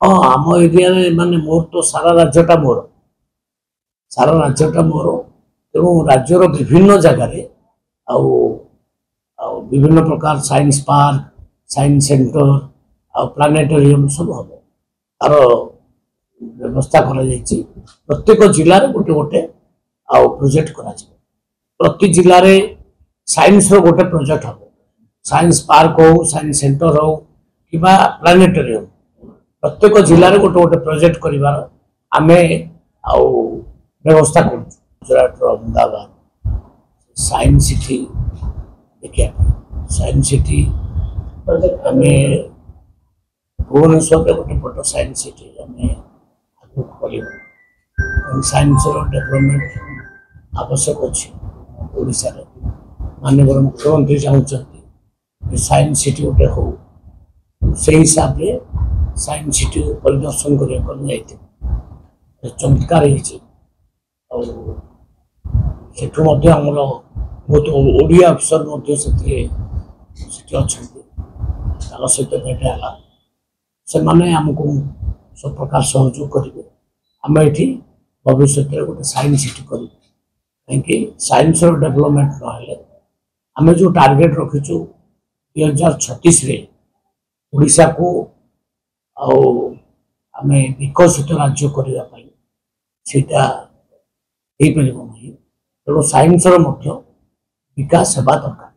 हाँ आम एरिया माने मोर तो सारा राज्यटा मोर तेणु राज्यर विभिन्न जगार विभिन्न प्रकार science park science centre planetarium सब हम तार व्यवस्था प्रत्येक जिले गोटे गोटे प्रोजेक्ट करा प्रति जिले में साइंस रो गोटे प्रोजेक्ट हम साइंस पार्क हो साइंस सेंटर हो कि प्लानेटोरियम प्रत्येक जिले में गोटे गोटे प्रोजेक्ट कर आमे व्यवस्था कर गुजरात अहमदाबाद साइंस सिटी देखिए साइंस सिटी आम भुवनेश्वर गोटे बड़ साइंस सिटी आम साइंस डेवलपमेंट आवश्यक अच्छी ओडिशा रे माननीय मुख्यमंत्री चाहते साइंस सिटी गोटे हो से हिसाब से साइंस सिटी परिदर्शन करने चमत्कार आमर बहुत ओडिया अफिसर सहित भेट है से माने आमको सब प्रकार सहयोग करेंगे आम ये भविष्य गोटे साइंस सिटी कर कहीं साइंस डेवलपमेंट ना आम जो टार्गेट रखीचु 2036 ओडिशा को आम विकसित राज्य करने सेटा हो पार ना तेणु साइंस विकास होगा दरकार।